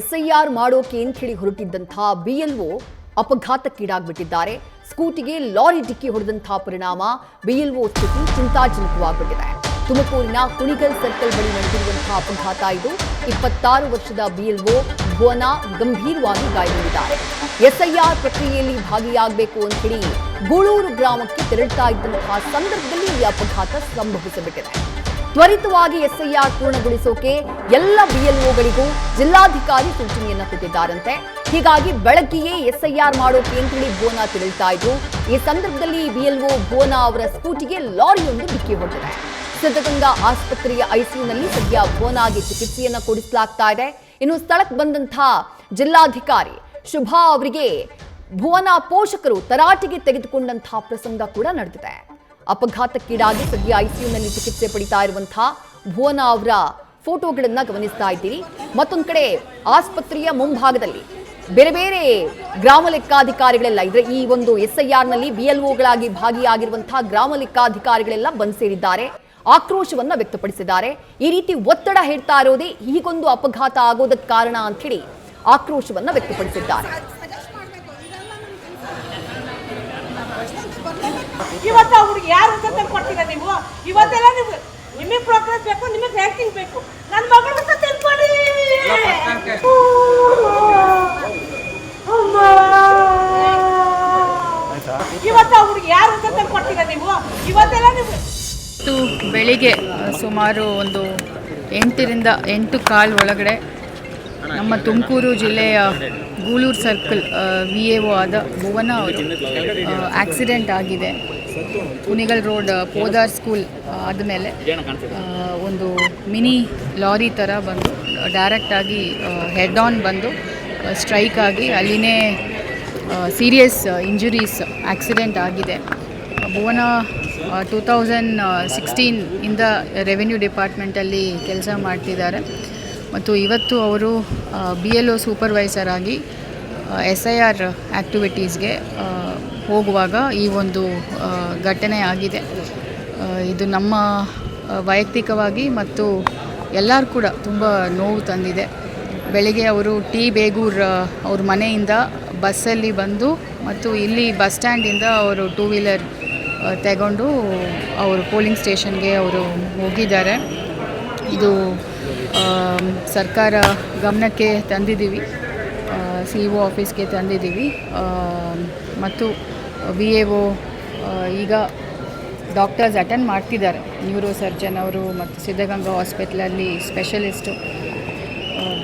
SIR ಮಾಡೋಕೆ ಅಂತ ಹೇಳಿ ಹೊರಟಿದ್ದಂತಹ ಬಿಎಲ್ಒ ಅಪಘಾತಕ್ಕೀಡಾಗ್ಬಿಟ್ಟಿದ್ದಾರೆ. ಸ್ಕೂಟಿಗೆ ಲಾರಿ ಡಿಕ್ಕಿ ಹೊಡೆದಂತಹ ಪರಿಣಾಮ ಬಿಎಲ್ಒ ಸ್ಥಿತಿ ಚಿಂತಾಜನಕವಾಗ್ಬಿಟ್ಟಿದೆ. ತುಮಕೂರಿನ ಕುಣಿಗಲ್ ಸರ್ಕಲ್ ಬಳಿ ನಡೆದಿರುವಂತಹ ಅಪಘಾತ ಇದು. 26 ವರ್ಷದ ಬಿಎಲ್ಒ ಭುವನ ಗಂಭೀರವಾಗಿ ಗಾಯಗೊಂಡಿದ್ದಾರೆ. ಎಸ್ಐಆರ್ ಪ್ರಕ್ರಿಯೆಯಲ್ಲಿ ಭಾಗಿಯಾಗಬೇಕು ಅಂತ ಹೇಳಿ ಗೂಳೂರು ಗ್ರಾಮಕ್ಕೆ ತೆರಳುತ್ತಾ ಇದ್ದಂತಹ ಸಂದರ್ಭದಲ್ಲಿ ಈ ಅಪಘಾತ ಸಂಭವಿಸಿಬಿಟ್ಟಿದೆ. ತ್ವರಿತವಾಗಿ ಎಸ್ಐಆರ್ ಪೂರ್ಣಗೊಳಿಸೋಕೆ ಎಲ್ಲ ಬಿಎಲ್ಒಗಳಿಗೂ ಜಿಲ್ಲಾಧಿಕಾರಿ ಸೂಚನೆಯನ್ನ ಕೊಟ್ಟಿದ್ದಾರಂತೆ. ಹೀಗಾಗಿ ಬೆಳಗ್ಗೆಯೇ ಎಸ್ಐಆರ್ ಮಾಡೋಕೆ ಅಂತ ಹೇಳಿ ಭುವನ ತೆರಳುತ್ತಾ ಇದ್ರು. ಈ ಸಂದರ್ಭದಲ್ಲಿ ಬಿಎಲ್ಒ ಭುವನ ಅವರ ಸ್ಕೂಟಿಗೆ ಲಾರಿಯೊಂದು ಡಿಕ್ಕಿ ಹೊಡೆದಿದೆ. ಸಿದ್ಧಗಂಗಾ ಆಸ್ಪತ್ರೆಯ ಐಸಿಯುನಲ್ಲಿ ಸದ್ಯ ಭುವನಾಗೆ ಚಿಕಿತ್ಸೆಯನ್ನ ಕೊಡಿಸಲಾಗ್ತಾ ಇದೆ. ಇನ್ನು ಸ್ಥಳಕ್ಕೆ ಬಂದಂತಹ ಜಿಲ್ಲಾಧಿಕಾರಿ ಶುಭಾ ಅವರಿಗೆ ಭುವನ ಪೋಷಕರು ತರಾಟೆಗೆ ತೆಗೆದುಕೊಂಡಂತಹ ಪ್ರಸಂಗ ಕೂಡ ನಡೆದಿದೆ. ಅಪಘಾತಕ್ಕೀಡಾಗಿ ಸದ್ಯ ಐಸಿಯುನಲ್ಲಿ ಚಿಕಿತ್ಸೆ ಪಡಿತಾ ಇರುವಂತಹ ಭುವನ ಅವರ ಫೋಟೋಗಳನ್ನ ಗಮನಿಸ್ತಾ ಇದ್ದೀರಿ. ಮತ್ತೊಂದು ಕಡೆ ಆಸ್ಪತ್ರೆಯ ಮುಂಭಾಗದಲ್ಲಿ ಬೇರೆ ಬೇರೆ ಗ್ರಾಮ ಲೆಕ್ಕಾಧಿಕಾರಿಗಳೆಲ್ಲ ಇದ್ರೆ ಈ ಒಂದು ಎಸ್ಐಆರ್ ನಲ್ಲಿ ಬಿಎಲ್ಒಗಳಾಗಿ ಭಾಗಿಯಾಗಿರುವಂತಹ ಗ್ರಾಮ ಲೆಕ್ಕಾಧಿಕಾರಿಗಳೆಲ್ಲ ಬಂದ್ ಸೇರಿದ್ದಾರೆ. ಆಕ್ರೋಶವನ್ನ ವ್ಯಕ್ತಪಡಿಸಿದ್ದಾರೆ. ಈ ರೀತಿ ಒತ್ತಡ ಹೇಳ್ತಾ ಇರೋದೇ ಹೀಗೊಂದು ಅಪಘಾತ ಆಗೋದಕ್ಕೆ ಕಾರಣ ಅಂತ ಹೇಳಿ ಆಕ್ರೋಶವನ್ನ ವ್ಯಕ್ತಪಡಿಸಿದ್ದಾರೆ. ಇವತ್ತು ಅವ್ರಿಗೆ ಯಾರು ಉತ್ತರ ಕೊಡ್ತೀರಾ ನೀವು? ಇವತ್ತೆಲ್ಲ ನಿಮಗೆ ಪ್ರೋಗ್ರೆಸ್ ಬೇಕು, ನಿಮಗೆ ರ್ಯಾಂಕಿಂಗ್ ಬೇಕು. ನನ್ನ ಮಗಳು ಅಂತ ತಿಳ್ಕೊಳ್ಳಿ. ಇವತ್ತು ಅವ್ರಿಗೆ ಯಾರು ಉತ್ತರ ಕೊಡ್ತೀರಾ ನೀವು? ಇವತ್ತೆಲ್ಲ ಬೆಳಿಗ್ಗೆ ಸುಮಾರು ಒಂದು 8ರಿಂದ 8:15 ಒಳಗಡೆ ನಮ್ಮ ತುಮಕೂರು ಜಿಲ್ಲೆಯ ಗೂಳೂರು ಸರ್ಕಲ್ VAO ಆದ ಭುವನ ಅವರು ಆಕ್ಸಿಡೆಂಟ್ ಆಗಿದೆ. ಕುಣಿಗಲ್ ರೋಡ್ ಪೋದಾರ್ ಸ್ಕೂಲ್ ಆದಮೇಲೆ ಒಂದು ಮಿನಿ ಲಾರಿ ಥರ ಬಂದು ಡೈರೆಕ್ಟಾಗಿ ಹೆಡ್ ಆನ್ ಬಂದು ಸ್ಟ್ರೈಕ್ ಆಗಿ ಅಲ್ಲಿನೇ ಸೀರಿಯಸ್ ಇಂಜುರೀಸ್ ಆಕ್ಸಿಡೆಂಟ್ ಆಗಿದೆ. ಭುವನ 2016 ಇಂದ ರೆವೆನ್ಯೂ ಡಿಪಾರ್ಟ್ಮೆಂಟಲ್ಲಿ ಕೆಲಸ ಮಾಡ್ತಿದ್ದಾರೆ ಮತ್ತು ಇವತ್ತು ಅವರು BLO ಸೂಪರ್ವೈಸರ್ ಆಗಿ SIR ಆ್ಯಕ್ಟಿವಿಟೀಸ್ಗೆ ಹೋಗುವಾಗ ಈ ಒಂದು ಘಟನೆ ಆಗಿದೆ. ಇದು ನಮ್ಮ ವೈಯಕ್ತಿಕವಾಗಿ ಮತ್ತು ಎಲ್ಲರೂ ಕೂಡ ತುಂಬ ನೋವು ತಂದಿದೆ. ಬೆಳಿಗ್ಗೆ ಅವರು ಬೇಗೂರ್ ಅವ್ರ ಮನೆಯಿಂದ ಬಸ್ಸಲ್ಲಿ ಬಂದು ಮತ್ತು ಇಲ್ಲಿ ಬಸ್ ಸ್ಟ್ಯಾಂಡಿಂದ ಅವರು 2 ವೀಲರ್ ತಗೊಂಡು ಅವರು ಪೋಲಿಂಗ್ ಸ್ಟೇಷನ್ಗೆ ಅವರು ಹೋಗಿದ್ದಾರೆ. ಇದು ಸರ್ಕಾರ ಗಮನಕ್ಕೆ ತಂದಿದ್ದೀವಿ, CO ಆಫೀಸ್ಗೆ ತಂದಿದ್ದೀವಿ ಮತ್ತು VAO ಈಗ ಡಾಕ್ಟರ್ಸ್ ಅಟೆಂಡ್ ಮಾಡ್ತಿದ್ದಾರೆ. ನ್ಯೂರೋ ಸರ್ಜನ್ ಅವರು ಮತ್ತು ಸಿದ್ಧಗಂಗಾ ಹಾಸ್ಪಿಟ್ಲಲ್ಲಿ specialist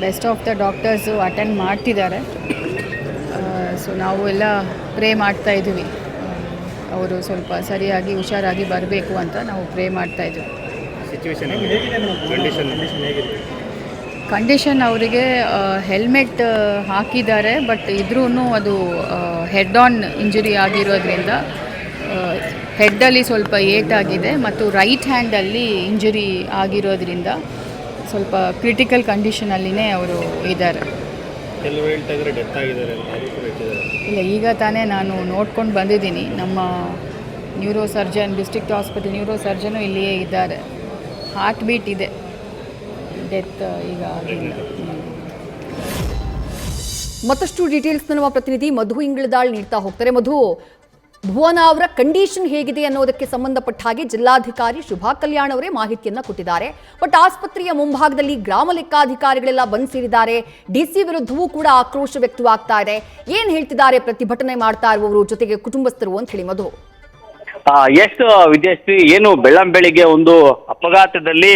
best of the doctors attend ಮಾಡ್ತಿದ್ದಾರೆ. ಸೊ ನಾವು ಎಲ್ಲ ಪ್ರೇ ಮಾಡ್ತಾಯಿದ್ದೀವಿ, ಅವರು ಸ್ವಲ್ಪ ಸರಿಯಾಗಿ ಹುಷಾರಾಗಿ ಬರಬೇಕು ಅಂತ ನಾವು ಪ್ರೇ ಮಾಡ್ತಾಯಿದ್ದೀವಿ. ಕಂಡೀಷನ್ ಅವರಿಗೆ ಹೆಲ್ಮೆಟ್ ಹಾಕಿದ್ದಾರೆ, ಬಟ್ ಇದ್ರೂ ಅದು ಹೆಡ್ ಆನ್ ಇಂಜುರಿ ಆಗಿರೋದ್ರಿಂದ ಹೆಡ್ಡಲ್ಲಿ ಸ್ವಲ್ಪ ಏಟಾಗಿದೆ ಮತ್ತು ರೈಟ್ ಹ್ಯಾಂಡಲ್ಲಿ ಇಂಜುರಿ ಆಗಿರೋದ್ರಿಂದ ಸ್ವಲ್ಪ ಕ್ರಿಟಿಕಲ್ ಕಂಡೀಷನಲ್ಲಿನೇ ಅವರು ಇದ್ದಾರೆ. ಇಲ್ಲ, ಈಗ ತಾನೇ ನಾನು ನೋಡ್ಕೊಂಡು ಬಂದಿದ್ದೀನಿ. ನಮ್ಮ neuro surgeon, district hospital neuro surgeon ಇಲ್ಲಿಯೇ ಇದ್ದಾರೆ. ಹಾರ್ಟ್ ಬೀಟ್ ಇದೆ, ಡೆತ್ ಈಗ ಆಗಿಲ್ಲ. ಮತ್ತಷ್ಟು ಡೀಟೇಲ್ಸ್ ನಮ್ಮ ಪ್ರತಿನಿಧಿ ಮಧು ಇಂಗಳದಾಳ್ ನೀಡ್ತಾ ಹೋಗ್ತಾರೆ. ಮಧು, ಭುವನ ಅವರ ಕಂಡೀಷನ್ ಹೇಗಿದೆ ಅನ್ನೋದಕ್ಕೆ ಸಂಬಂಧಪಟ್ಟ ಹಾಗೆ ಜಿಲ್ಲಾಧಿಕಾರಿ ಶುಭಾ ಕಲ್ಯಾಣ್ ಅವರೇ ಮಾಹಿತಿಯನ್ನ ಕೊಟ್ಟಿದ್ದಾರೆ. ಬಟ್ ಆಸ್ಪತ್ರೆಯ ಮುಂಭಾಗದಲ್ಲಿ ಗ್ರಾಮ ಲೆಕ್ಕಾಧಿಕಾರಿಗಳೆಲ್ಲ ಬಂದ್ ಸೇರಿದ್ದಾರೆ. DC ವಿರುದ್ಧವೂ ಕೂಡ ಆಕ್ರೋಶ ವ್ಯಕ್ತವಾಗ್ತಾ ಇದೆ. ಏನ್ ಹೇಳ್ತಿದ್ದಾರೆ ಪ್ರತಿಭಟನೆ ಮಾಡ್ತಾ ಇರುವವರು ಜೊತೆಗೆ ಕುಟುಂಬಸ್ಥರು ಅಂತ ಹೇಳಿ ಮಧು? ಎಷ್ಟು ವಿದ್ಯಾಶ್ರೀ, ಏನು ಬೆಳ್ಳಂಬೆಳಿಗ್ಗೆ ಒಂದು ಅಪಘಾತದಲ್ಲಿ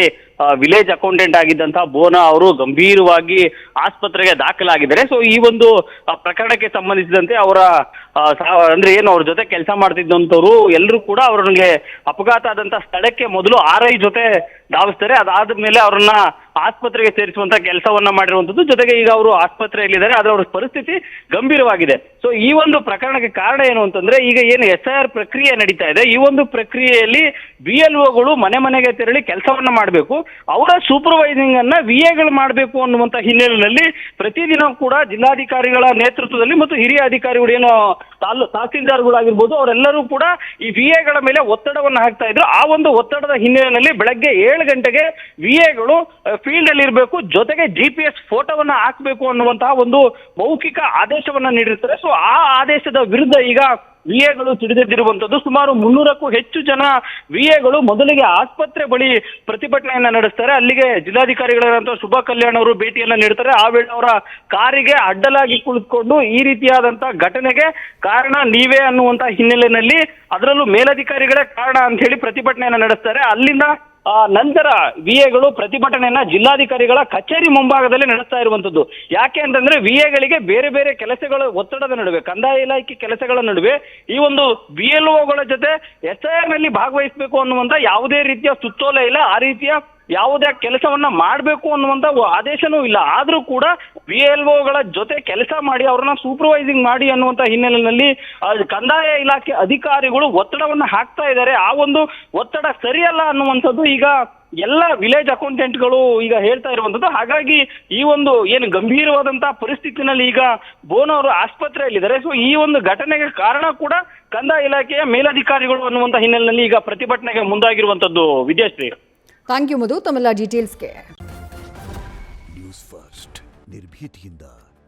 ವಿಲೇಜ್ ಅಕೌಂಟೆಂಟ್ ಆಗಿದ್ದಂತಹ ಭುವನ ಅವರು ಗಂಭೀರವಾಗಿ ಆಸ್ಪತ್ರೆಗೆ ದಾಖಲಾಗಿದ್ದಾರೆ. ಸೊ ಈ ಒಂದು ಪ್ರಕರಣಕ್ಕೆ ಸಂಬಂಧಿಸಿದಂತೆ ಅವರ ಅಂದ್ರೆ ಏನು ಅವ್ರ ಜೊತೆ ಕೆಲಸ ಮಾಡ್ತಿದ್ದಂಥವ್ರು ಎಲ್ಲರೂ ಕೂಡ ಅವ್ರಿಗೆ ಅಪಘಾತ ಆದಂತ ಸ್ಥಳಕ್ಕೆ ಮೊದಲು RI ಜೊತೆ ಧಾವಿಸ್ತಾರೆ. ಅದಾದ ಮೇಲೆ ಅವ್ರನ್ನ ಆಸ್ಪತ್ರೆಗೆ ಸೇರಿಸುವಂತ ಕೆಲಸವನ್ನ ಮಾಡಿರುವಂತದ್ದು. ಜೊತೆಗೆ ಈಗ ಅವರು ಆಸ್ಪತ್ರೆಯಲ್ಲಿದ್ದಾರೆ, ಆದ್ರೆ ಅವ್ರ ಪರಿಸ್ಥಿತಿ ಗಂಭೀರವಾಗಿದೆ. ಸೊ ಈ ಒಂದು ಪ್ರಕರಣಕ್ಕೆ ಕಾರಣ ಏನು ಅಂತಂದ್ರೆ, ಈಗ ಏನು SIR ಪ್ರಕ್ರಿಯೆ ನಡೀತಾ ಇದೆ, ಈ ಒಂದು ಪ್ರಕ್ರಿಯೆಯಲ್ಲಿ BLOಗಳು ಮನೆ ಮನೆಗೆ ತೆರಳಿ ಕೆಲಸವನ್ನ ಮಾಡಬೇಕು. ಅವರ ಸೂಪರ್ವೈಸಿಂಗ್ ಅನ್ನ VAಗಳು ಮಾಡಬೇಕು ಅನ್ನುವಂತ ಹಿನ್ನೆಲೆಯಲ್ಲಿ ಪ್ರತಿದಿನ ಕೂಡ ಜಿಲ್ಲಾಧಿಕಾರಿಗಳ ನೇತೃತ್ವದಲ್ಲಿ ಮತ್ತು ಹಿರಿಯ ಅಧಿಕಾರಿಗಳು ಏನು ತಹಸೀಲ್ದಾರ್ಗಳಾಗಿರ್ಬೋದು ಅವರೆಲ್ಲರೂ ಕೂಡ ಈ ವಿಎಗಳ ಮೇಲೆ ಒತ್ತಡವನ್ನು ಹಾಕ್ತಾ ಇದ್ರು. ಆ ಒಂದು ಒತ್ತಡದ ಹಿನ್ನೆಲೆಯಲ್ಲಿ ಬೆಳಗ್ಗೆ 7 ಗಂಟೆಗೆ ವಿಎಗಳು ಫೀಲ್ಡ್ ಅಲ್ಲಿ ಇರಬೇಕು, ಜೊತೆಗೆ GPS ಫೋಟೋವನ್ನ ಹಾಕಬೇಕು ಅನ್ನುವಂತಹ ಒಂದು ಮೌಖಿಕ ಆದೇಶವನ್ನ ನೀಡಿರ್ತಾರೆ. ಸೊ ಆ ಆದೇಶದ ವಿರುದ್ಧ ಈಗ ವಿಎಗಳು ಸಿಡಿದೆದ್ದಿರುವಂತದ್ದು. ಸುಮಾರು 300ಕ್ಕೂ ಹೆಚ್ಚು ಜನ ವಿಎಗಳು ಮೊದಲಿಗೆ ಆಸ್ಪತ್ರೆ ಬಳಿ ಪ್ರತಿಭಟನೆಯನ್ನ ನಡೆಸ್ತಾರೆ. ಅಲ್ಲಿಗೆ ಜಿಲ್ಲಾಧಿಕಾರಿಗಳಾದಂತಹ ಶುಭಾ ಕಲ್ಯಾಣ್ ಅವರು ಭೇಟಿಯನ್ನ ನೀಡ್ತಾರೆ. ಆ ವೇಳೆ ಅವರ ಕಾರಿಗೆ ಅಡ್ಡಲಾಗಿ ಕುಳಿತುಕೊಂಡು ಈ ರೀತಿಯಾದಂತಹ ಘಟನೆಗೆ ಕಾರಣ ನೀವೇ ಅನ್ನುವಂತ ಹಿನ್ನೆಲೆಯಲ್ಲಿ, ಅದರಲ್ಲೂ ಮೇಲಧಿಕಾರಿಗಳೇ ಕಾರಣ ಅಂತ ಹೇಳಿ ಪ್ರತಿಭಟನೆಯನ್ನ ನಡೆಸ್ತಾರೆ. ಅಲ್ಲಿಂದ ನಂತರ ವಿಎಗಳು ಪ್ರತಿಭಟನೆಯನ್ನ ಜಿಲ್ಲಾಧಿಕಾರಿಗಳ ಕಚೇರಿ ಮುಂಭಾಗದಲ್ಲಿ ನಡೆಸ್ತಾ ಇರುವಂತದ್ದು. ಯಾಕೆ ಅಂತಂದ್ರೆ ವಿಎಗಳಿಗೆ ಬೇರೆ ಬೇರೆ ಕೆಲಸಗಳ ಒತ್ತಡದ ನಡುವೆ, ಕಂದಾಯ ಇಲಾಖೆ ಕೆಲಸಗಳ ನಡುವೆ ಈ ಒಂದು BLOಗಳ ಜೊತೆ SIR ನಲ್ಲಿ ಭಾಗವಹಿಸಬೇಕು ಅನ್ನುವಂತ ಯಾವುದೇ ರೀತಿಯ ಸುತ್ತೋಲೆ ಇಲ್ಲ. ಆ ರೀತಿಯ ಯಾವುದೇ ಕೆಲಸವನ್ನ ಮಾಡಬೇಕು ಅನ್ನುವಂತ ಆದೇಶನೂ ಇಲ್ಲ. ಆದ್ರೂ ಕೂಡ BLOಗಳ ಜೊತೆ ಕೆಲಸ ಮಾಡಿ ಅವ್ರನ್ನ ಸೂಪರ್ವೈಸಿಂಗ್ ಮಾಡಿ ಅನ್ನುವಂತ ಹಿನ್ನೆಲೆಯಲ್ಲಿ ಕಂದಾಯ ಇಲಾಖೆ ಅಧಿಕಾರಿಗಳು ಒತ್ತಡವನ್ನ ಹಾಕ್ತಾ ಇದ್ದಾರೆ. ಆ ಒಂದು ಒತ್ತಡ ಸರಿಯಲ್ಲ ಅನ್ನುವಂಥದ್ದು ಈಗ ಎಲ್ಲ ವಿಲೇಜ್ ಅಕೌಂಟೆಂಟ್ಗಳು ಈಗ ಹೇಳ್ತಾ ಇರುವಂತದ್ದು. ಹಾಗಾಗಿ ಈ ಒಂದು ಏನು ಗಂಭೀರವಾದಂತಹ ಪರಿಸ್ಥಿತಿನಲ್ಲಿ ಈಗ ಬೋನ್ ಅವರು ಆಸ್ಪತ್ರೆಯಲ್ಲಿದ್ದಾರೆ. ಸೊ ಈ ಒಂದು ಘಟನೆಗೆ ಕಾರಣ ಕೂಡ ಕಂದಾಯ ಇಲಾಖೆಯ ಮೇಲಧಿಕಾರಿಗಳು ಅನ್ನುವಂತ ಹಿನ್ನೆಲೆಯಲ್ಲಿ ಈಗ ಪ್ರತಿಭಟನೆಗೆ ಮುಂದಾಗಿರುವಂತದ್ದು. ವಿದ್ಯಾಶ್ರೀ, ಥ್ಯಾಂಕ್ ಯು ಮಧು ತಮ್ಮೆಲ್ಲ ಡೀಟೇಲ್ಸ್ಗೆ. ನ್ಯೂಸ್ ಫಸ್ಟ್ ನಿರ್ಭೀತಿಯಿಂದ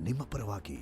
ನಿಮ್ಮ ಪರವಾಗಿ.